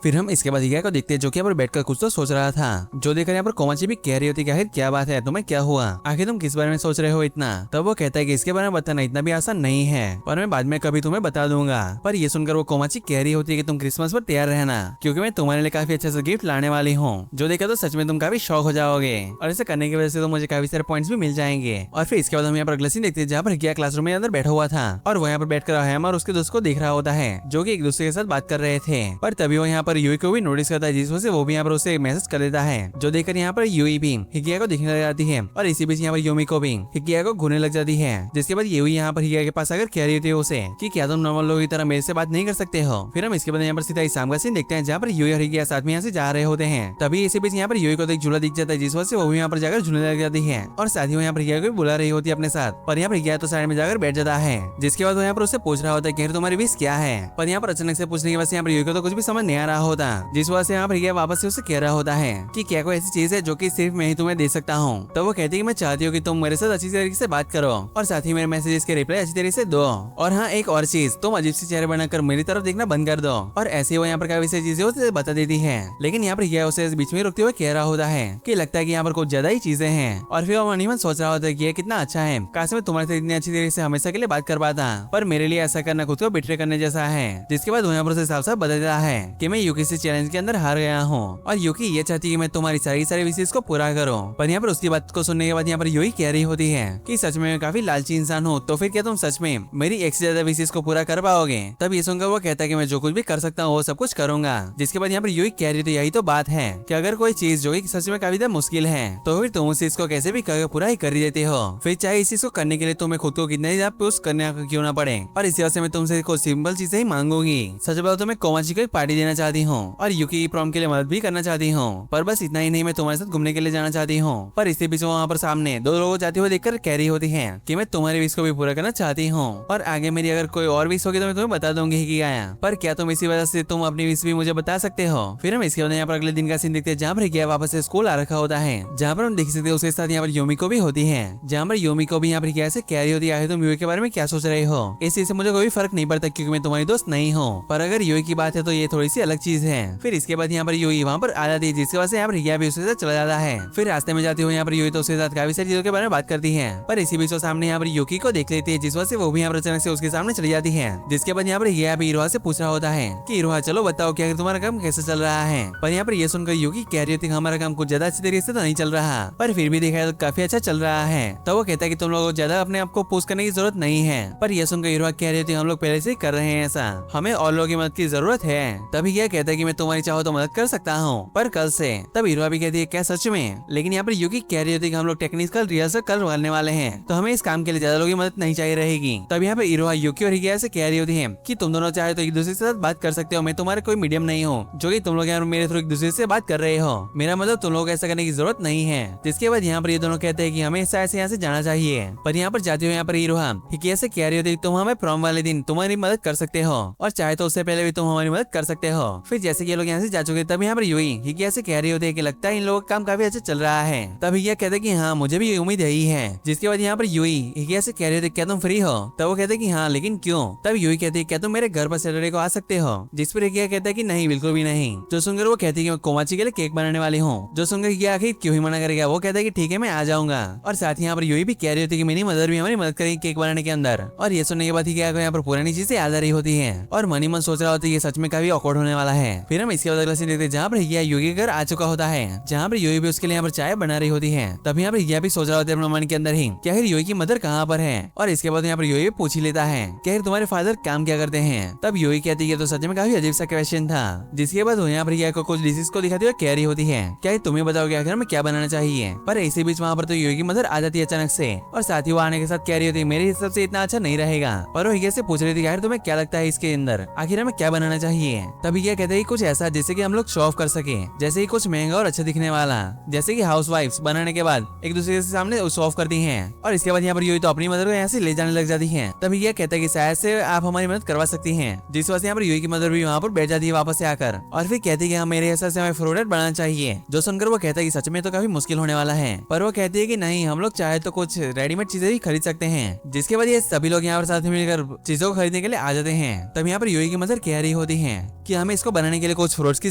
फिर हम इसके बाद हिगिया को देखते हैं जो कि यहाँ पर बैठकर कुछ तो सोच रहा था, जो देखकर यहाँ पर कोमाची भी कह रही होती है क्या बात है, तुम्हें क्या हुआ, आखिर तुम किस बारे में सोच रहे हो इतना। तब वो कहता है कि इसके बारे में बताना इतना भी आसान नहीं है, पर मैं बाद में कभी तुम्हें बता दूंगा। पर ये सुनकर वो कोमाची कह रही होती है कि तुम क्रिसमस पर तैयार रहना, क्योंकि मैं तुम्हारे लिए काफी अच्छा सा गिफ्ट लाने वाली हूँ, जो देखा तो सच में तुम काफी शौक हो जाओगे, और ऐसे करने की वजह से तो मुझे काफी सारे पॉइंट्स भी मिल जाएंगे। और फिर इसके बाद हम यहाँ पर अगला सीन देखते हैं जहाँ पर हिगिया क्लासरूम में अंदर बैठा हुआ था, और वो यहाँ पर बैठकर हैम और उसके दोस्त को देख रहा होता है, जो कि एक दूसरे के साथ बात कर रहे थे। पर तभी वो यहाँ पर यूई को भी नोटिस करता है, जिस वजह से वो भी यहाँ पर उसे मैसेज कर देता है, जो देखकर यहाँ पर यूई भी हिगिया को दिखने लग जाती है, और इसी बीच यहाँ पर यूमी को भी हिगिया को घूरने लग जाती है। जिसके बाद यूई यहाँ पर हिगिया के पास आकर कह रही होती है उसे कि क्या तुम नॉर्मल लोगों की तरह मेरे से बात नहीं कर सकते हो। फिर हम इसके बाद यहाँ पर सीधा शाम का सीन देखते हैं जहाँ पर यूई और हिगिया साथ में यहाँ से जा रहे होते हैं। तभी इसी बीच यहाँ पर यूई को एक झूला दिख जाता है, जिस वजह से वो भी यहाँ पर जाकर झूलने लग जाती है, और साथ ही वो यहाँ पर हिगिया को भी बुला रही होती है अपने साथ। पर यहाँ पर हिगिया तो साइड में जाकर बैठ जाता है, जिसके बाद वो यहाँ पर उससे पूछ रहा होता है कि तुम्हारी विश क्या है। पर यहाँ पर अचानक से पूछने की वजह से यहाँ पर यूई को तो कुछ भी समझ नहीं आ रहा होता, जिस वजह से यहाँ पर हिगिया वापस से उसे कह रहा होता है कि क्या कोई ऐसी चीज है जो कि सिर्फ मैं ही तुम्हें दे सकता हूँ। तो वो कहती है कि मैं चाहती हूँ कि तुम मेरे साथ अच्छी तरीके से बात करो, और साथ ही मेरे मैसेजेस के रिप्लाई अच्छी तरीके से दो, और हाँ एक और चीज, तुम अजीब सी चेहरे बनाकर मेरी तरफ देखना बंद कर दो। और ऐसे वो यहाँ पर काफी सारी चीजें उसे बता देती है, लेकिन यहाँ पर हिगिया उसे बीच में रुकते हुए कह रहा होता है कि लगता है कि यहाँ पर कुछ ज्यादा ही चीजें हैं। और फिर वो मन ही मन सोच रहा होता है कि ये कितना अच्छा है, काश मैं तुम्हारे साथ इतनी अच्छी तरीके से हमेशा के लिए बात कर पाता, पर मेरे लिए ऐसा करना खुद को बिट्रे करने जैसा है। जिसके बाद वो यहाँ पर साफ साफ बता देता है कि मैं यूकी से चैलेंज के अंदर हार गया हूँ, और यूकी ये चाहती है कि मैं तुम्हारी सारी विशेष को पूरा करूँ। पर यहाँ पर उसकी बात को सुनने के बाद यहाँ पर यूई कह रही होती है कि सच में मैं काफी लालची इंसान हूँ, तो फिर क्या तुम सच में मेरी एक से ज्यादा विशेष को पूरा कर पाओगे। तब ये सुनकर वो कहता है कि मैं जो कुछ भी कर सकता हूँ वो सब कुछ करूंगा। जिसके बाद यहाँ पर यूई कह रही तो यही तो बात है कि अगर कोई चीज जो कि सच में काफी ज्यादा मुश्किल है, तो फिर तुम उस चीज को कैसे भी पूरा ही कर ही देते हो, फिर चाहे इस चीज को करने के लिए तुम्हें खुद को कितना ही ज्यादा पुश करने क्यों ना पड़े। और इसी वजह से मैं तुमसे कुछ सिंपल चीजें ही मांगूंगी। सच बताओ तो मैं कोमाची को एक पार्टी देना चाहती हूँ, और यूकी की प्रॉम के लिए मदद भी करना चाहती हूँ, पर बस इतना ही नहीं, मैं तुम्हारे साथ घूमने के लिए जाना चाहती हूँ। पर इसके पीछे वहाँ पर सामने दो लोगों जाते हुए देखकर कह रही होती है कि मैं तुम्हारी विश को भी पूरा करना चाहती हूँ, और आगे मेरी अगर कोई और विश होगी तो मैं तुम्हें बता दूंगी कि आया, पर क्या तुम इसी वजह से तुम अपनी विश भी मुझे बता सकते हो। फिर हम इसके बाद यहाँ पर अगले दिन का सीन देखते हैं जहाँ पर हिगिया वापस से स्कूल आ रखा होता है, जहाँ पर हम देख सकते हैं उसके साथ यहाँ पर यूमी को भी होती है, जहाँ पर यूमी को भी यहाँ पर हिगिया से कह रही होती है तुम यूई के बारे में क्या सोच रहे हो, इस चीज से मुझे कोई फर्क नहीं पड़ता क्योंकि मैं तुम्हारी दोस्त नहीं हूँ, पर अगर यूई की बात है तो ये थोड़ी सी अलग चीज है। फिर इसके बाद यहाँ पर यूई वहाँ पर आ जाती है, जिसकी वजह से यहाँ पर हिगिया भी उसके साथ चला जाता है। फिर रास्ते में जाती हुई यहाँ पर यूई तो उसके साथ काफी सारी चीजों के बारे में बात करती है, पर इसी बीच वो सामने यहाँ पर यूकी को देख लेती है, जिस वजह से वो भी यहाँ पर अचानक से उसके सामने चली जाती है। जिसके बाद यहाँ पर हिगिया भी इरोहा से पूछ रहा होता है कि इरोहा चलो बताओ क्या तुम्हारा काम कैसे चल रहा है। पर यहाँ पर ये सुनकर यूकी कह रही होती है हमारा काम कुछ ज्यादा अच्छी तरीके से तो नहीं चल रहा, पर फिर भी देखा तो काफी अच्छा चल रहा है। तो वो कहता है कि तुम लोगों को ज्यादा अपने आप को पोस्ट करने की जरूरत नहीं है। पर यह सुनकर इरोहा कह रही थी हम लोग पहले से ही कर रहे हैं ऐसा, हमें और लोगों की मदद की जरूरत है। तभी यह कहता है कि मैं तुम्हारी चाहो तो मदद कर सकता हूँ, पर कल से। तब इरोहा भी कहती है क्या सच में, लेकिन यहाँ पर यूकी कह रही होती है कि हम लोग टेक्निकल रिहर्सल कल करने वाले हैं, तो हमें इस काम के लिए ज्यादा लोगों की मदद नहीं चाहिए रहेगी। तब यहाँ पे इरोहा यूकी और हिगिया से कह रही होती है कि तुम दोनों चाहे तो एक दूसरे के साथ बात कर सकते हो, मैं तुम्हारे कोई मीडियम नहीं हूँ जो कि तुम लोग यहाँ मेरे थ्रू एक दूसरे से बात कर रहे हो, मेरा मतलब तुम लोग ऐसा करने की जरूरत नहीं है। जिसके बाद यहाँ पर ये दोनों कहते हैं कि हमें ऐसे यहाँ से जाना चाहिए। पर यहाँ पर जाते हुए यहाँ पर इरोहा हिगिया से कह रही होती है तुम हमें प्रॉम वाले दिन तुम्हारी मदद कर सकते हो, और चाहे तो उससे पहले भी तुम हमारी मदद कर सकते हो। फिर जैसे कि ये लोग यहाँ से जा चुके तब यहाँ पर यूई हिगिया से कह रही होती है कि लगता है इन लोगों का काम काफी अच्छा चल रहा है। तब हिगिया कहते हैं कि हाँ मुझे भी उम्मीद यही है। जिसके बाद यहाँ पर यूई हिगिया से कह रहे थे क्या तुम फ्री हो, तब वो कहते हैं कि हाँ लेकिन क्यों। तब यूई कहती है क्या तुम मेरे घर पर सैटरडे को आ सकते हो, जिस पर हिगिया कहता है कि नहीं बिल्कुल भी नहीं। जो सुनकर वो कहती है कि मैं कोमाची के लिए केक बनाने वाली हूँ। जो सुनकर हिगिया आखिर क्यों ही मना करेगा, वो कहता है कि ठीक है मैं आ जाऊंगा। और साथ ही यहाँ पर यूई भी कह रही होती है कि मेरी मदर भी हमारी मदद करेगी केक बनाने के अंदर। और ये सुनने के बाद हिगिया को यहाँ पर पुरानी चीजें याद आ रही होती है, और मन ही मन सोच रहा होता है ये सच में काफी ऑकवर्ड होने वाला है। फिर हम इसके बाद अगला सीन देखते हैं जहाँ पर हिगिया यूई के घर आ चुका होता है, जहाँ पर यूई भी उसके लिए यहाँ पर चाय बना रही होती है। तब यहाँ पर हिगिया भी सोच रहा होता है अपने मन के अंदर ही क्या यूई की मदर कहाँ पर है। और इसके बाद यहाँ पर यूई पूछ ही लेता है क्या तुम्हारे फादर काम क्या करते हैं। तब यूई कहती है तो सच में काफी अजीब सा क्वेश्चन था। जिसके बाद वो यहाँ पर हिगिया को कुछ डिशेस को दिखाती हुई कह रही होती है क्या तुम्हें बताओ क्या घर में क्या बनाना चाहिए। पर इसी बीच वहाँ पर तो यूई की मदर आ जाती है अचानक से, और साथ ही वो आने के साथ कह रही होती है मेरे हिसाब से इतना अच्छा नहीं रहेगा। पर वो हिगिया से पूछ रही थी यार तुम्हें क्या लगता है इसके अंदर आखिर हमें क्या बनाना चाहिए। तब हिगिया कहते हैं कुछ ऐसा जिससे कि हम लोग शो ऑफ कर सके, जैसे ही कुछ महंगा और अच्छा दिखने वाला, जैसे कि हाउसवाइफ्स बनाने के बाद एक दूसरे के सामने शो ऑफ करती हैं। और इसके बाद यहाँ पर यूई तो अपनी मदर को यहाँ से ले जाने लग जाती है। तब हिगिया कहता है कि शायद से आप हमारी मदद करवा सकती हैं। जिस वजह से यहाँ पर यूई की मदर भी वहाँ पर बैठ जाती है वापस से आकर, और फिर कहती है कि मेरे हिसाब से हमें फ्रूट बनाना चाहिए। जो सुनकर वो कहता है कि सच में तो काफी मुश्किल होने वाला है, पर वो कहती है कि नहीं हम लोग चाहे तो कुछ रेडीमेड चीजें भी खरीद सकते हैं। जिसके बाद ये सभी लोग यहाँ पर साथ में मिलकर चीजों को खरीदने के लिए आ जाते हैं। तब यहाँ पर यूई की मदर कह रही होती है कि हमें इसको बनाने के लिए कुछ फ्रूट्स की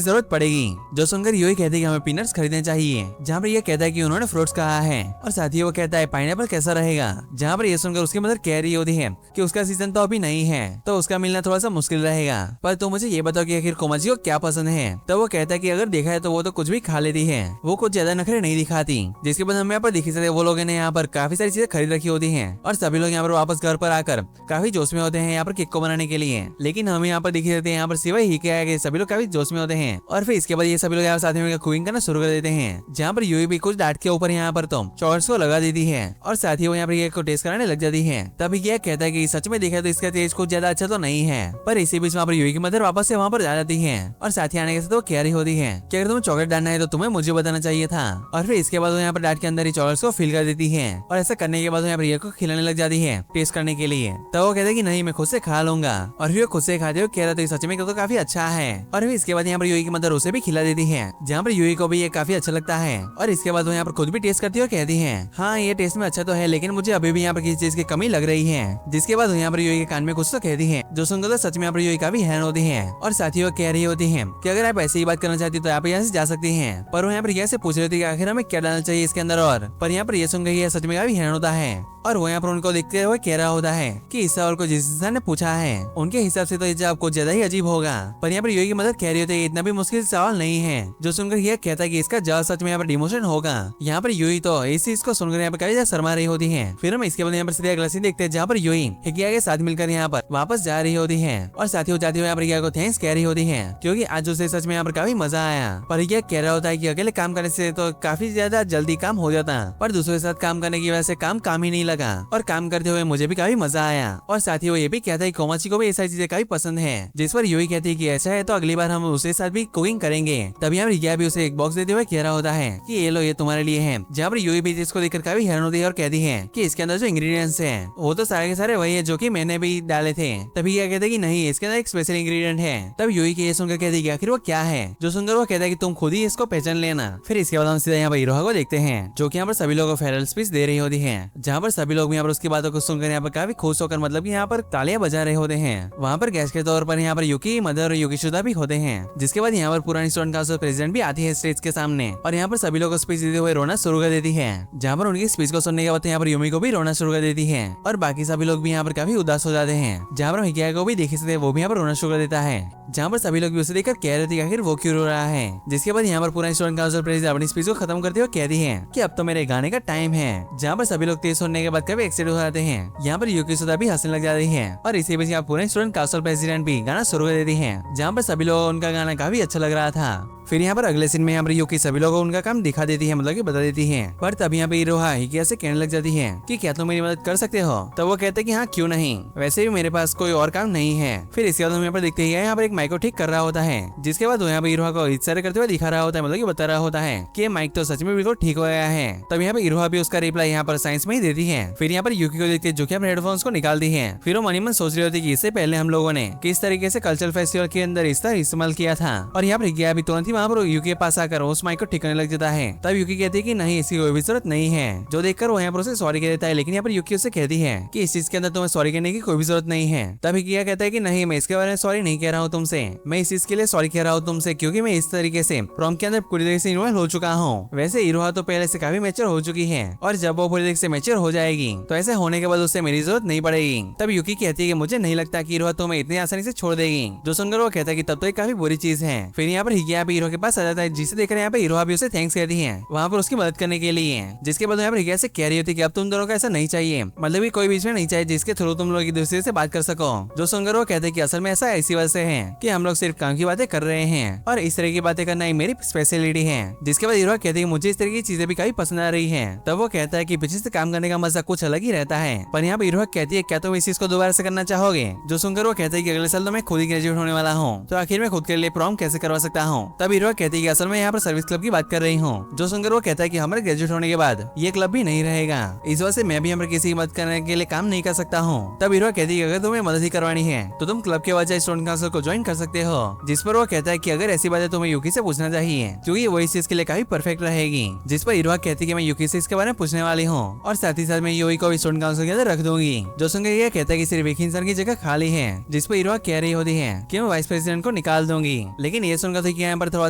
जरूरत पड़ेगी। जो सुनकर यूई कहती है कि हमें पीनट्स खरीदने चाहिए, जहाँ पर ये कहता है कि उन्होंने फ्रूट्स कहा है और साथ ही वो कहता है पाइनएप्पल कैसा रहेगा, जहाँ पर ये सुनकर उसकी मदर कह रही होती है कि उसका सीजन तो अभी नहीं है तो उसका मिलना थोड़ा सा मुश्किल रहेगा, पर तुम मुझे ये बताओ कि आखिर कोमाची को क्या पसंद है। तो वो कहता है कि अगर देखा है तो वो तो कुछ भी खा लेती है, वो कुछ ज्यादा नखरे नहीं दिखाती। जिसके बाद हमें यहाँ पर दिखी सकते वो लोगों ने यहाँ पर काफी सारी चीजें खरीद रखी होती है और सभी लोग यहाँ पर वापस घर पर आकर काफी जोश में होते हैं यहाँ पर केक को बनाने के लिए। लेकिन हमें यहाँ पर दिखी सकते हैं यहाँ पर सिवाय ही क्या है सभी लोग काफी जोश में होते हैं और फिर इसके बाद ये सभी लोग यहाँ साथ में कुकिंग करना शुरू कर देते हैं, जहाँ पर यूई भी कुछ डांट के ऊपर यहाँ पर तो चॉकलेट्स को लगा देती है और साथ ही वो यहाँ पर ये को टेस्ट कराने लग जाती है। तभी यह कहता है कि सच में देखा तो इसका टेस्ट कुछ ज्यादा अच्छा तो नहीं है, पर इसी बीच वहाँ पर यूई की मदर वापस से वहाँ पर जा जाती है और साथ ही आने के साथ वो कह रही होती है कि अगर तुम्हें चॉकलेट डालना है तो तुम्हें मुझे बताना चाहिए था। और फिर इसके बाद वो यहाँ पर डांट के अंदर ही चॉकलेट्स को फिल कर देती है और ऐसा करने के बाद यहाँ पर ये को खिलाने लग जाती है टेस्ट करने के लिए। तो वो कहता है कि नहीं मैं खुद से खा लूंगा और फिर खुद से खाते हुए कह रहा था सच में तो काफी अच्छा है। और फिर इसके बाद यहाँ पर यूई की मदर उसे भी खिला देती है, जहाँ पर यूई को भी ये काफी अच्छा लगता है और इसके बाद वो यहाँ पर खुद भी टेस्ट करती है और कहती है हाँ ये टेस्ट में अच्छा तो है लेकिन मुझे अभी भी यहाँ पर किसी चीज की कमी लग रही है। जिसके बाद यहाँ पर यूई के कान में कुछ तो कहती है जो सुनकर तो सच में यहाँ पर यूई काफी हैरान होती है और साथ ही वो कह रही होती है कि अगर आप ऐसे ही बात करना चाहती तो आप यहाँ से जा सकती हैं। पर वो यहाँ पर यह से पूछ रही थी कि आखिर हमें क्या डालना चाहिए इसके अंदर, और पर यहाँ पर यह सुनकर यह सच में काफी हैरान होता है और वो यहाँ पर उनको देखते हुए कह रहा होता है कि इस सवाल को जिस इंसान ने पूछा है उनके हिसाब से तो ये जवाब कुछ ज्यादा ही अजीब होगा। पर यहाँ पर यूई की मदद कह रही होती है इतना भी मुश्किल सवाल नहीं है, जो सुनकर यह कहता है कि इसका जवाब सच में यहाँ पर डिमोशन होगा। यहाँ पर यूई तो इस चीज को सुनकर यहाँ पर काफी ज्यादा शर्मा रही होती है। फिर हम इसके बाद यहाँ पर सीधे अगला सीन देखते हैं जहाँ पर यूई हिकिया के साथ मिलकर यहाँ पर वापस जा रही होती है और साथ ही जाती हुई यहाँ पर हिकिया को थैंक्स कह रही होती है क्योंकि आज उसे सच में यहाँ पर काफी मजा आया। पर हिकिया कह रहा होता है कि अकेले काम करने से तो काफी ज्यादा जल्दी काम हो जाता, पर दूसरों के साथ काम करने की वजह से काम ही नहीं लगा और काम करते हुए मुझे भी काफी मजा आया। और साथ ही वो ये भी कहता है कि कोमाची को भी ऐसी चीजें काफी पसंद है, जिस पर यूई कहती है कि ऐसा है तो अगली बार हम उसके साथ भी कुकिंग करेंगे। तभी यहाँ पर हिकिया भी उसे एक बॉक्स देते हुए कह रहा होता है कि ये लो ये तुम्हारे लिए है, जहाँ पर यूई भी इसको देखकर काफी हैरान होती है और कहती है कि इसके अंदर जो इंग्रेडिएंट्स हैं वो तो सारे के सारे वही है जो कि मैंने भी डाले थे। तभी यह कहते हैं कि नहीं इसके अंदर एक स्पेशल इंग्रेडिएंट है। तब यूई के ये सुनकर कहती है कि आखिर वो क्या है, जो सुनकर वो कहता है कि तुम खुद ही इसको पहचान लेना। फिर इसके बाद हम सीधा यहाँ पर इरोहा को देखते हैं जो कि यहाँ पर सभी लोगों को फेयरवेल स्पीच दे रही होती है, जहाँ पर सभी लोग यहाँ पर उसकी बातों को सुनकर यहाँ पर काफी खुश होकर मतलब कि यहाँ पर तालियां बजा रहे होते हैं। वहाँ पर गेस्ट के तौर पर यहाँ पर युकी मदर और युकी शुदा भी होते हैं। जिसके बाद यहाँ पर पुरानी स्टूडेंट काउंसिल प्रेसिडेंट भी आती है स्टेज के सामने और यहाँ पर सभी लोगों को स्पीच देते हुए रोना शुरू कर देती है, जहाँ पर उनकी स्पीच को सुनने के बाद यहाँ पर यूमी को भी रोना शुरू कर देती है और बाकी सभी लोग भी यहाँ पर काफी उदास हो जाते हैं। जहाँ पर हिकिया को भी देख सकते वो भी यहाँ पर रोना शुरू कर देता है, जहाँ पर सभी लोग भी उसे देखकर कह रहे थे आखिर वो क्यों रो रहा है। जिसके बाद यहाँ पर पुरानी स्टूडेंट काउंसिल प्रेसिडेंट अपनी स्पीच को खत्म करते हुए कहती है कि अब तो मेरे गाने का टाइम है, जहाँ पर सभी लोग तेज सुनने के बाद काफी एक्साइटेड हो जाते हैं। यहाँ पर युकी शुदा भी हंसने लग जाती है और इसी बीच यहाँ पुरानी स्टूडेंट काउंसिल प्रेसिडेंट भी गाना शुरू कर देती है, जहाँ पर सभी लोगों को उनका गाना काफी अच्छा लग रहा था। फिर यहाँ पर अगले सीन में यहाँ पर युकी सभी लोगों को उनका काम दिखा देती है मतलब कि बता देती है। पर तब यहाँ पे इरोहा हिकिया से कहने लग जाती है कि क्या तुम मेरी मदद कर सकते हो। तब वो कहते हैं कि हाँ क्यों नहीं, वैसे भी मेरे पास कोई और काम नहीं है। फिर इसके बाद हम यहाँ पर देखते हैं यहाँ पर एक माइक को ठीक कर रहा होता है, जिसके बाद वो यहाँ पर इरोहा को इशारे करते हुए दिखा रहा होता है मतलब कि बता रहा होता है कि माइक तो सच में बिल्कुल ठीक हो गया है। तब यहाँ पर इरोहा भी उसका रिप्लाई यहाँ पर साइंस में ही देती है। फिर यहाँ पर युकी को देखते जो कि अपने हेडफोन्स को निकाल दी है। फिर वो मनी मन सोच रही होती कि इससे पहले हम लोगों ने किस तरीके से कल्चरल फेस्टिवल के अंदर इसका इस्तेमाल किया था। और यहाँ पर हिकिया भी तुरंत ही वहाँ पर युकी के पास आकर उस माइक को ठीक करने लग जाता है। तब युकी कहती है कि नहीं इसकी कोई भी जरूरत नहीं है, जो देखकर वो यहाँ पर उसे सॉरी कह देता है। लेकिन यहाँ पर युकी उससे कहती है कि इस चीज के अंदर तुम्हें सॉरी कहने की कोई भी जरूरत नहीं है। तब हिकिया कहता है कि नहीं मैं इसके बारे में सॉरी नहीं कह रहा हूँ तुमसे, मैं इस चीज के लिए सॉरी कह रहा हूँ तुमसे क्योंकि मैं इस तरीके से प्रॉम के अंदर पूरी तरीके से इन्वॉल्व हो चुका हूँ। वैसे इरोहा तो पहले से काफी मैच्योर हो चुकी है और जब वो पूरी तरीके से मैच्योर हो जाएगी तो ऐसे होने के बाद उससे मेरी जरूरत नहीं पड़ेगी। तब युकी कहती है कि मुझे नहीं लगता कि इरोहा तुम्हें इतनी आसानी से छोड़ देगी, जो सुनकर वो कहता है कि तब तो ये काफी बुरी चीज है। फिर यहाँ पर हिकिया भी इरोहा के पास आ जाता है, जिसे देखकर यहाँ पे इरोहा भी उसे थैंक्स कहती है वहाँ पर उसकी मदद करने के लिए। जिसके बाद यहाँ पर हिकिया से कह रही होती कि अब तुम दोनों का ऐसा नहीं चाहिए, मतलब कि कोई बीच में नहीं चाहिए जिसके थ्रू तुम लोग एक दूसरे से बात कर सको। जो सुनकर वो कहते हैं कि असल में ऐसा इसी वजह से है कि हम लोग सिर्फ काम की बातें कर रहे हैं और इस तरह की बातें करना ही मेरी स्पेशलिटी है। जिसके बाद इरोहा कहती है मुझे इस तरह की चीजें भी काफी पसंद आ रही है। तब वो कहता है कि पीछे से काम करने का मजा कुछ अलग ही रहता है। पर यहाँ पर इरोहा कहती है क्या तुम इस चीज को दोबारा से करना चाहोगे। जो सुनकर वो कहते हैं कि अगले साल तो मैं खुद ही ग्रेजुएट होने वाला हूँ, तो आखिर में खुद के लिए प्रॉम कैसे करवा सकता हूँ। तब तब हीरो कहती है कि असल में यहाँ पर सर्विस क्लब की बात कर रही हूँ। जो सुनकर वो कहता है कि हमारे ग्रेजुएट होने के बाद ये क्लब भी नहीं रहेगा, इस वजह से मैं भी यहाँ पर किसी की मदद करने के लिए काम नहीं कर सकता हूँ। तब हीरो कहती है अगर तुम्हें मदद ही करवानी है तो तुम क्लब के बजाय स्टूडेंट काउंसिल को ज्वाइन कर सकते हो। जिस पर वो कहता है कि अगर ऐसी बात है तुम्हें यूकी से पूछना चाहिए क्योंकि वो इस चीज के लिए काफी परफेक्ट रहेगी। जिस पर हीरो कहती है कि मैं यूकी से इसके बारे में पूछने वाली हूँ और साथ ही साथ मैं यूई को स्टूडेंट काउंसिल के अंदर रख दूंगी। जो सुनकर ये कहता है कि सिर्फ एक इंसान की जगह खाली है। जिस पर हीरो कह रही होती है कि मैं वाइस प्रेसिडेंट को निकाल दूंगी। लेकिन ये सुनकर तो यहाँ पर थोड़ा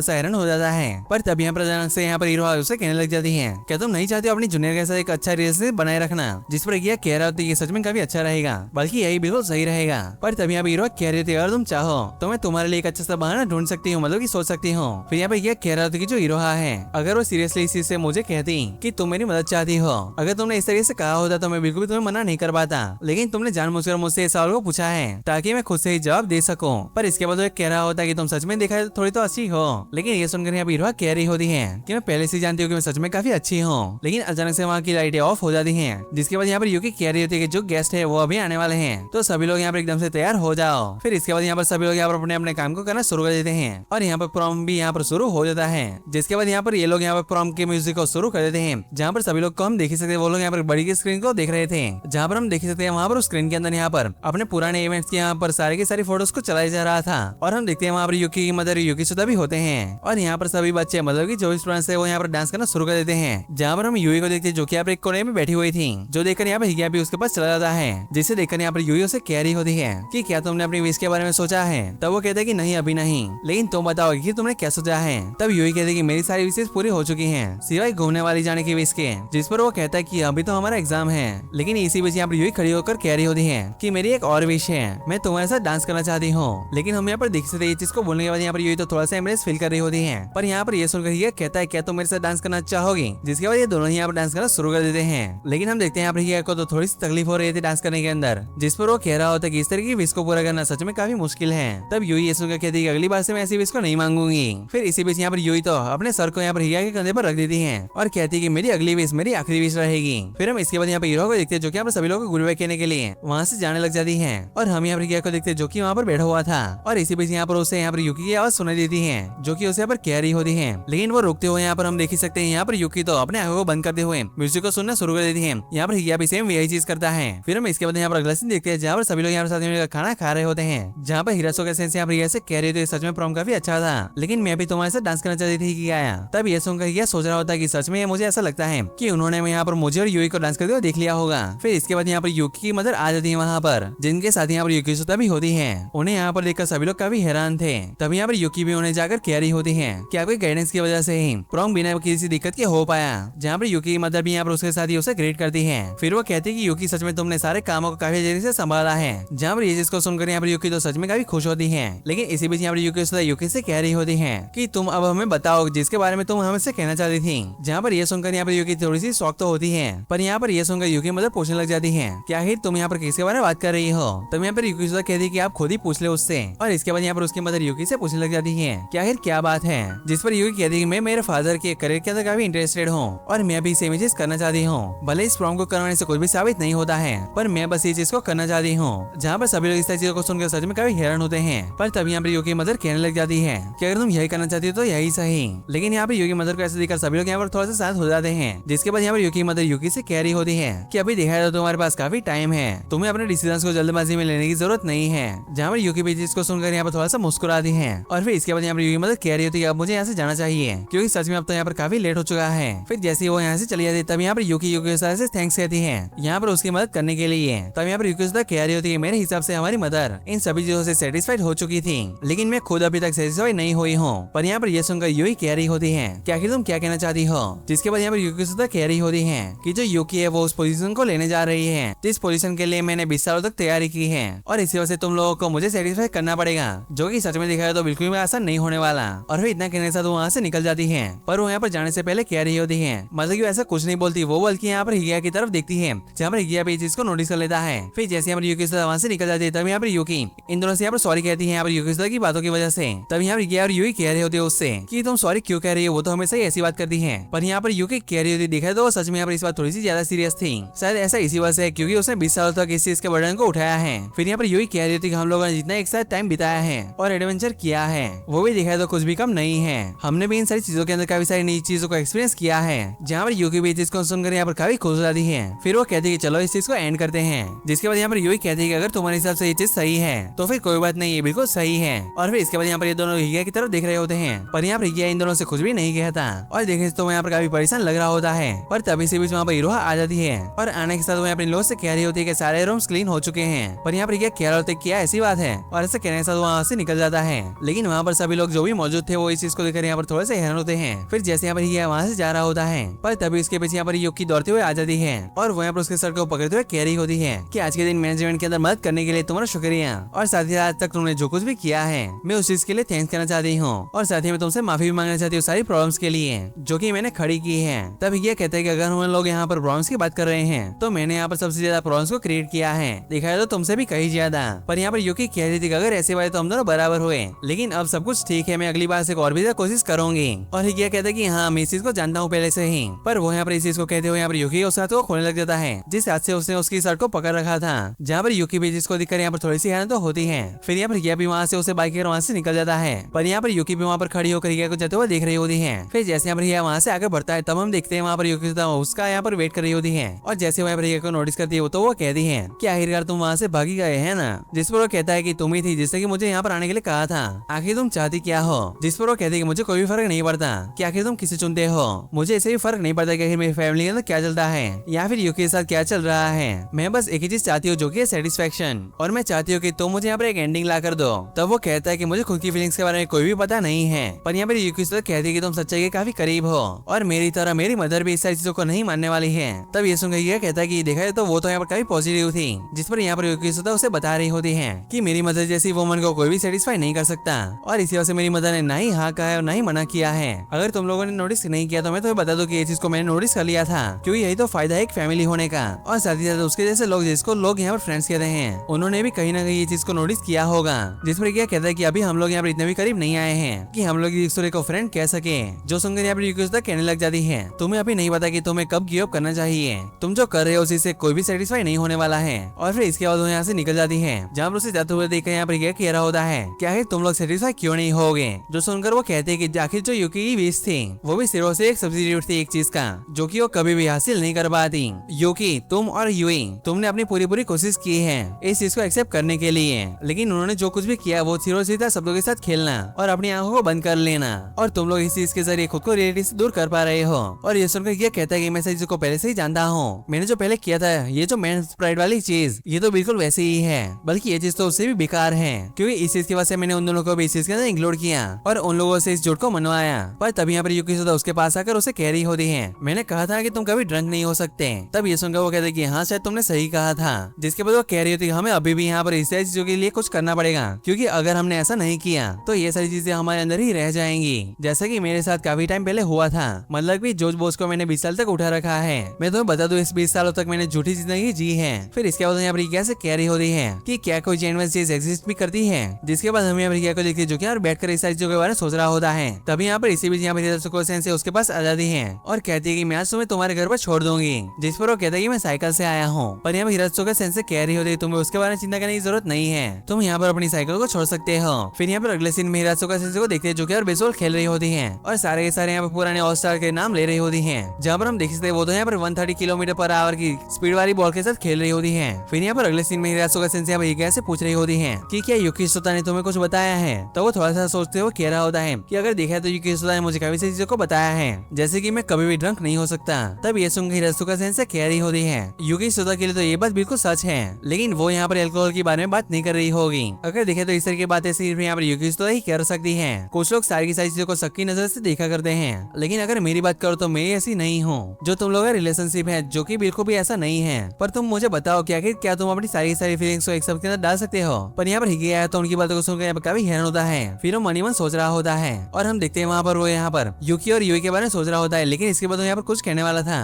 सा हैरान हो जाता है। पर तब यहाँ पर अचानक से यहाँ पर हीरो उसे कहने लग जाती है क्या तुम नहीं चाहते हो अपनी जूनियर के साथ एक अच्छा रिलेशनशिप बनाए रखना। जिस पर यह कह रहा होता है कि सच में काफी अच्छा रहेगा, बल्कि यही बिल्कुल सही रहेगा। पर तब यहाँ पर हीरो कह रही होती है अगर तुम चाहो तो मैं तुम्हारे लिए एक अच्छा सा बहाना ढूंढ सकती हूँ, मतलब की सोच सकती हूँ। फिर यहाँ पर यह कह रहा होता है कि जो हीरो है अगर वो सीरियसली इस चीज से मुझे कहती कि तुम मेरी मदद चाहती हो, अगर तुमने इस तरीके से कहा होता तो मैं बिल्कुल भी तुम्हें मना नहीं कर पाता। लेकिन तुमने जानबूझकर मुझसे इस सवाल को पूछा है ताकि मैं खुद से ही जवाब दे सकूं। पर इसके बाद वो कह रहा होता है कि तुम सच में देखा थोड़ी तो अच्छी हो। लेकिन ये सुनकर यहाँ हीरो कह रही होती है कि मैं पहले से जानती हूँ कि मैं सच में काफी अच्छी हूँ। लेकिन अचानक से वहाँ की लाइटें ऑफ हो जाती हैं। जिसके बाद यहाँ पर यूकी कह रही होती है कि जो गेस्ट है वो अभी आने वाले हैं, तो सभी लोग यहाँ पर एकदम से तैयार हो जाओ। फिर इसके बाद यहाँ पर सभी लोग यहाँ पर अपने अपने काम को करना शुरू कर देते हैं और यहाँ पर प्रॉम भी यहाँ पर शुरू हो जाता है। जिसके बाद यहाँ पर ये लोग यहाँ पर प्रॉम के म्यूजिक को शुरू कर देते हैं, जहाँ पर सभी लोग को हम देख सकते हैं वो लोग यहाँ पर बड़ी की स्क्रीन को देख रहे थे। जहाँ पर हम देख सकते हैं वहाँ पर स्क्रीन के अंदर यहाँ पर अपने पुराने इवेंट्स के यहाँ पर सारे की सारी फोटोज को चलाया जा रहा था। और हम देखते हैं वहाँ पर यूकी की मदर यूकी शुदा भी होते हैं और यहाँ पर सभी बच्चे मतलब की 24 स्टूडेंट्स है वो यहाँ पर डांस करना शुरू कर देते हैं। जहाँ पर हम यूई को देखते हैं जो कि यहाँ पर एक कोने में बैठी हुई थी, जो देखकर यहाँ पर हिया भी उसके पास चला जाता है। जिसे देखकर यहाँ पर यूई उसे कह रही होती है कि क्या तुमने अपनी विश के बारे में सोचा है। तब वो कहता है कि नहीं अभी नहीं, लेकिन तुम बताओ कि तुमने क्या सोचा है। तब यूई कहते हैं कि मेरी सारी विशेष पूरी हो चुकी हैं सिवाय घूमने वाली जाने की विश के। जिस पर वो कहता है कि अभी तो हमारा एग्जाम है। लेकिन इसी बीच यहाँ पर यूई खड़ी होकर कह रही होती है कि मेरी एक और विश है, मैं तुम्हारे साथ डांस करना चाहती हूँ। लेकिन हम यहाँ पर देख सकते हैं चीज को बोलने के बाद यहाँ पर यूई तो थोड़ा सा एम्बरेस फील कर रही होती है। पर यहाँ पर ये सुनकर ये कहता है क्या तुम मेरे साथ डांस करना चाहोगी। जिसके बाद ये दोनों ही यहाँ पर डांस करना शुरू कर देते हैं। लेकिन हम देखते हैं यहाँ पर हिया को तो थोड़ी सी तकलीफ हो रही थी डांस करने के अंदर। जिस पर वो कह रहा होता है कि इस तरह की विश को पूरा करना सच में काफी मुश्किल है। तब यूई ये सुनकर कहती है अगली बार से मैं ऐसी विश को नहीं मांगूंगी। फिर इसी बीच यहाँ पर यूई तो अपने सर को यहाँ पर हिया के कंधे पर रख देती है और कहती है कि मेरी अगली विश मेरी आखिरी विश रहेगी। फिर हम इसके बाद यहाँ पर हीरो को देखते हैं जो कि यहाँ पर सभी लोगों को गुड बाय कहने के लिए वहाँ से जाने लग जाती है। और हम यहाँ पर हिया को देखते हैं जो कि वहाँ पर बैठा हुआ था। और इसी बीच यहाँ पर उसे यहाँ पर यूकी की आवाज सुनाई देती है जो कि उसे यहाँ पर कह रही होती है। लेकिन वो रुकते हुए यहाँ पर हम देख ही सकते हैं यहाँ पर यूकी तो अपने आंखों को बंद करते हुए म्यूजिक को सुनना शुरू कर देती है। यहाँ पर हिया भी सेम वही चीज करता है। फिर हम इसके बाद यहाँ पर अगला सीन देखते हैं जहाँ पर सभी लोग यहाँ पर साथ में खाना खा रहे होते हैं। जहाँ पर हिरासो के सेंस यहाँ पर हिया से कह रही थी सच में प्रॉम काफी अच्छा था, लेकिन मैं भी तुम्हारे साथ डांस करना चाहती थी कि आया। तब ये सुनकर यह सोच रहा होता है कि सच में मुझे ऐसा लगता है कि उन्होंने यहाँ पर मुझे और यूकी को डांस करते हुए देख लिया होगा। फिर इसके बाद यहाँ पर यूकी की मदर आ जाती है वहाँ पर, जिनके साथ यहाँ पर यूकी सुता भी होती है। उन्हें यहाँ पर देखकर सभी लोग काफी हैरान थे। तभी यहाँ पर यूकी भी उन्हें जाकर कह रही होती है कि आपकी गाइडेंस की वजह से ही प्रॉम बिना किसी दिक्कत के हो पाया। जहाँ पर यूकी की मदर भी यहाँ पर उसके साथ ही उसे ग्रेट करती है। फिर वो कहती है कि यूकी सच में तुमने सारे कामों को काफी जल्दी से संभाला है। जहाँ पर ये चीज को सुनकर यहाँ पर यूकी तो सच में काफी खुश होती है। लेकिन इसी बीच यहाँ पर यूकी से कह रही होती है कि तुम अब हमें बताओ जिसके बारे में तुम हमसे कहना चाहती थी। जहाँ पर ये सुनकर यहाँ पर यूकी थोड़ी सी शौक तो होती है, पर यहाँ पर ये सुनकर यूकी मदर पूछने लग जाती है क्या ही तुम यहाँ पर किसके बारे में बात कर रही हो। तब यहाँ पर यूकी कहती है कि आप खुद ही पूछ ले उससे। और इसके बाद यहाँ पर उसकी मदर यूकी से पूछने लग जाती है क्या बात है। जिस पर यूकी कहती है कि मैं मेरे फादर के करियर के अंदर काफी इंटरेस्टेड हूँ और मैं भी सेम चीज करना चाहती हूँ। भले इस प्रॉम को करवाने से कुछ भी साबित नहीं होता है, पर मैं बस ये चीज को करना चाहती हूँ। जहाँ पर सभी लोग इस चीजों को सुनकर सच में काफी हैरान होते हैं। पर तब यहाँ पर यूकी मदर कहने लग जाती है कि अगर तुम यही करना चाहती हो तो यही सही। लेकिन यहाँ पर यूकी मदर को ऐसे देखकर सभी लोग यहाँ पर थोड़ा सा शांत हो जाते हैं। जिसके बाद यहाँ पर यूकी मदर यूकी से कह रही होती है कि अभी देखा जाए तो तुम्हारे पास काफी टाइम है, तुम्हें अपने डिसीजंस को जल्दबाजी में लेने की जरूरत नहीं है। जहाँ पर यूकी भी चीज को सुनकर यहाँ पर थोड़ा सा मुस्कुराती है। और फिर इसके बाद यहाँ पर यूकी मदर कह रही होती है अब मुझे यहाँ से जाना चाहिए क्योंकि सच में अब तो यहाँ पर काफी लेट हो चुका है। फिर जैसे वो यहाँ से चली जाती है तब यहाँ पर यूकी से थैंक्स कहती है यहाँ पर उसकी मदद करने के लिए। तब यहाँ पर यूकी कह रही होती है मेरे हिसाब से हमारी मदर इन सभी चीजों से सेटिस्फाइड हो चुकी थी, लेकिन मैं खुद अभी तक सेटिस्फाइड नहीं हुई हूँ। पर यहाँ पर ये सुनकर यूकी कह रही होती है कि आखिर तुम क्या कहना चाहती हो। जिसके बाद यहाँ पर यूकी कह रही होती है कि जो यूकी है वो उस पोजीशन को लेने जा रही है जिस पोजीशन के लिए मैंने 20 सालों तक तैयारी की है, और इसी वजह से तुम लोगों को मुझे सेटिस्फाई करना पड़ेगा, जो कि सच में देखा है तो बिल्कुल भी आसान नहीं होने वाला। और फिर इतना कहने से वो वहाँ से निकल जाती है। पर वो यहाँ पर जाने से पहले कह रही होती है मतलब कि ऐसा कुछ नहीं बोलती वो, बल्कि यहाँ पर हिया की तरफ देखती है जहाँ पर हिया भी इस चीज को नोटिस कर लेता है। फिर जैसे यहाँ पर यूकी वहाँ से निकल जाती है तब यहाँ पर यूकी इन दोनों से यहाँ पर सॉरी कहती है यहाँ पर यूकी की बातों की वजह से। तब यहाँ पर हिया और यूकी कह रही होती है उससे कि तुम सॉरी क्यों कह रही हो, वो तो हमेशा ही ऐसी बात करती है। पर यहाँ पर यूकी कह रही होती देखा तो सच में यहाँ पर इस बात थोड़ी सी ज्यादा सीरियस थी। शायद ऐसा इसी वजह से क्योंकि उसने 20 सालों तक इस चीज के बर्डन को उठाया है। फिर यहाँ पर यूकी कह रही थी कि हम लोगों ने जितना एक साथ टाइम बिताया है और एडवेंचर किया है वो भी देखा तो कुछ भी कम नहीं है। हमने भी इन सारी चीजों के अंदर काफी सारी नई चीजों को एक्सपीरियंस किया है, जहाँ पर यूकी भी चीज को सुनकर यहाँ पर काफी खुश हो जाती है। फिर वो कहती है कि चलो इस चीज को एंड करते हैं, जिसके बाद यहाँ पर यूकी कहती है कि अगर तुम्हारे हिसाब से ये चीज सही है तो फिर कोई बात नहीं, ये बिल्कुल सही है। और फिर इसके बाद यहाँ पर ये दोनों हिगिया की तरफ देख रहे होते हैं, पर यहाँ पर हिगिया इन दोनों से कुछ भी नहीं कहता और देखने से तो यहाँ पर काफी परेशान लग रहा होता है। पर तभी से बीच वहाँ पर इरोहा आ जाती है और आने के साथ वो अपने लोग से कह रही होती है कि सारे रूम्स क्लीन हो चुके हैं। पर यहाँ पर हिगिया कह रहा होता है क्या ऐसी बात है, और ऐसा कहने के साथ वहाँ से निकल जाता है। लेकिन वहाँ पर सभी लोग जो भी मौजूद थे वो इस चीज को देखकर यहाँ पर थोड़े से हैरान होते हैं। फिर जैसे यहाँ पर हिगिया वहाँ से जा रहा होता है, पर तभी उसके पीछे यहाँ पर युकी दौड़ते हुए आ जाती है और वो यहाँ पर उसके सर को पकड़ते हुए कह रही होती है कि आज के दिन मैनेजमेंट के अंदर मदद करने के लिए तुम्हारा शुक्रिया, और साथ ही आज तक तुमने जो कुछ भी किया है मैं उस चीज के लिए थैंक्स करना चाहती हूँ, और साथ ही मैं तुमसे माफी भी मांगना चाहती हूँ सारी प्रॉब्लम्स के लिए जो कि मैंने खड़ी की है। तब ये कहते हैं कि अगर हम लोग यहाँ पर प्रॉब्लम्स की बात कर रहे हैं तो मैंने यहाँ पर सबसे ज्यादा प्रॉब्लम्स को क्रिएट किया है, देखा है तो तुमसे भी कहीं ज्यादा। पर यहाँ पर युकी कह रही थी कि अगर ऐसे बात तो हम दोनों बराबर हुए, लेकिन अब सब कुछ ठीक है, मैं अगली बार से और भी ज्यादा कोशिश करूंगी। और हिगिया कहता है कि हाँ मैं इस चीज को जानता हूँ पहले से ही। पर वो यहाँ पर इस चीज को कहते हुए यहाँ पर युकी उस हाथ को खोलने लग जाता है जिस हाथ से उसने उसकी शर्ट को पकड़ रखा था, जहाँ पर युकी भी जिसको दिखकर यहाँ पर थोड़ी सी हैरान तो होती है। फिर यहाँ पर हिगिया भी वहाँ से उसे बाइक वहाँ से निकल जाता है, पर यहाँ पर युकी भी वहाँ पर खड़ी होकर हिगिया को जाते हुए देख रही होती है। फिर जैसे यहाँ पर हिगिया वहाँ से आगे बढ़ता है तब हम देखते हैं वहाँ पर युकी उसका यहाँ पर वेट कर रही होती है, और जैसे वहाँ पर हिगिया को नोटिस करती है तो वो कहती है कि आखिरकार तुम वहाँ से भागी गए है ना, जिस पर वो कहता है कि तुम ही थी जिसने कि मुझे यहाँ पर आने के लिए कहा था, आखिर तुम चाहती क्या हो। जिस पर वो कहती है कि मुझे कोई भी फर्क नहीं पड़ता कि आखिर तुम किसे चुनते हो, मुझे ऐसे भी फर्क नहीं पड़ता कि आखिर मेरी फैमिली के अंदर क्या चलता है या फिर युकी के साथ क्या चल रहा है। मैं बस एक ही चीज चाहती हूँ जो कि सेटिस्फेक्शन, और मैं चाहती हूँ कि तुम मुझे यहाँ पर एक एंडिंग ला कर दो। तब वो कहता है कि मुझे खुद की फीलिंग्स के बारे में कोई भी पता नहीं है, पर यहाँ पर युकी से कहती है कि तुम सच्चाई के काफी करीब हो और मेरी तरह मेरी मदर भी इस सारी चीजों को नहीं मानने वाली है। तब ये सुनकर ये कहता है कि देखा है तो वो तो यहाँ पर काफी पॉजिटिव थी, जिस पर यहाँ पर युकी उसे बता रही होती है कि मेरी मदर जैसी वुमन को कोई भी सेटिस्फाई नहीं कर सकता, और इसी वजह से मेरी मदर ने ना ही हाँ कहा है और ना ही मना किया है। अगर तुम लोगों ने नोटिस नहीं किया तो मैं तुम्हें बता दूं कि ये चीज को मैंने नोटिस कर लिया था, क्योंकि यही तो फायदा है एक फैमिली होने का। और साथ ही साथ उसके जैसे लोग जिसको लोग यहाँ पर फ्रेंड्स कहते हैं उन्होंने भी कहीं ना कहीं ये चीज को नोटिस किया होगा, जिस पर क्या कहता है कि अभी हम लोग यहाँ पर इतने भी करीब नहीं आए हैं कि हम लोग एक दूसरे को फ्रेंड कह सके। जो सुनकर यहाँ पर युकी कहने लग जाती है तुम्हें अभी नहीं पता कि तुम्हें कब गिव अप करना चाहिए, तुम जो कर रहे हो उसी से कोई भी सेटिस्फाई नहीं होने वाला है। और फिर इसके बाद वो यहाँ से निकल जाती है, जहाँ पर उसे जाते हुए देखकर यहाँ पर क्या कह रहा होता है कि आखिर तुम लोग सेटिस्फाई क्यों नहीं होगे। जो सुनकर वो कहते हैं कि आखिर जो युकी की विश थी वो भी सिर्फ से एक सब्सिट्यूट थी एक चीज का जो कि वो कभी भी हासिल नहीं कर पाती। युकी तुम और यूई तुमने अपनी पूरी कोशिश की है इस चीज को एक्सेप्ट करने के लिए, लेकिन उन्होंने जो कुछ भी किया वो सिर्फ सीधा शब्दों के साथ खेलना और अपनी आंखों को बंद कर लेना, और तुम लोग इस चीज के जरिए खुद को रियलिटी से दूर कर पा रहे हो। और ये सुनकर ये कहता है कि मैं इस चीज को पहले से ही जानता हूँ, मैंने जो पहले किया था ये जो मैन प्राइड वाली चीज ये तो बिल्कुल वैसे ही है, बल्कि ये चीज तो उससे भी बेकार है, क्योंकि इस चीज की वजह से मैंने उन दोनों को भी इस चीज के अंदर इंक्लूड किया और उन लोगों से इस झूठ को मनवाया। पर तभी यहाँ पर युकी उसके पास आकर उसे कह रही होती है मैंने कहा था कि तुम कभी ड्रंक नहीं हो सकते। तब ये सुनकर वो कहते कि हाँ शायद तुमने सही कहा था, जिसके बाद वो कह रही होती हमें अभी भी यहाँ पर इस सारी चीजों के लिए कुछ करना पड़ेगा, क्योंकि अगर हमने ऐसा नहीं किया तो ये सारी चीजें हमारे अंदर ही रह जाएंगी, जैसा कि मेरे साथ काफी टाइम पहले हुआ था। मतलब कि जॉर्ज बॉस को मैंने 20 साल तक उठा रखा है, मैं तुम्हें बता दूं इस 20 सालों तक मैंने झूठी जिंदगी जी है। फिर इसके बाद यहाँ पर कैसे कह रही होती है कि क्या कोई जेन्युइन चीज एग्जिस्ट भी करती है, जिसके बाद हम यहाँ पर को देखते जो कि यार बैठकर इस सारी चीजों के बारे में सोच रहा होता है। तभी यहाँ पर इसी बीच यहाँ पर उसके पास आ जाती है और कहती है कि मैं आज तुम्हें तुम्हारे घर पर छोड़ दूंगी, जिस पर वो कहता है कि मैं साइकिल से आया हूँ। पर यहाँ पर हिरात्सुका सेंसे कह रही होती है तुम्हें उसके बारे में चिंता करने की जरूरत नहीं है, तुम यहाँ पर अपनी साइकिल को छोड़ सकते हो। फिर यहाँ पर अगले सीन में हिरात्सुका सेंसे को देखते हैं जो कि यार बेसबॉल खेल रही होती है और सारे के सारे यहाँ पर पुराने ऑल स्टार के नाम ले रही होती है, जहाँ पर हम देख सकते हैं वो तो यहाँ पर 130 किलोमीटर पर आवर की स्पीड वाली बॉल के साथ खेल रही होती है। फिर यहाँ पर अगले सीन में हिरात्सुका सेंसे यहाँ पर कैसे पूछ रही होती है कि क्या युकी सोता ने तुम्हें कुछ बताया है, तो वो थोड़ा सा सोचते हुए कह रहा होता है कि अगर देखा तो युकी सोता ने मुझे काफी सारी चीजों को बताया है, जैसे कि मैं कभी भी ड्रंक नहीं हो सकता। तब ये सुनकर हिरात्सुका सेंसे कह रही होती है युकी सोता के लिए तो ये बात बिल्कुल सच है, लेकिन वो यहाँ पर अल्कोहल के बारे में बात नहीं कर रही होगी। अगर देखे तो इस तरह की बातें सिर्फ यहाँ पर युकी सोता ही कर सकती है। कुछ लोग सारी की सारी चीजों को शक की नजर से देखा करते हैं, लेकिन अगर मेरी बात करो तो मैं ऐसी नहीं हूँ। जो तुम लोग का रिलेशनशिप है जो कि बिल्कुल भी ऐसा नहीं है, पर तुम मुझे बताओ क्या तुम अपनी सारी फीलिंग्स को एक सब के अंदर डाल सकते हो। पर यहाँ पर हिगिया आया तो उनकी बातों को सुनकर यहाँ पर काफी हैरान होता है। फिर वो मन ही मन सोच रहा होता है और हम देखते हैं वहाँ पर वो यहाँ पर युकी और यूई के बारे में सोच रहा होता है, लेकिन इसके बाद वो यहाँ पर कुछ कहने वाला था।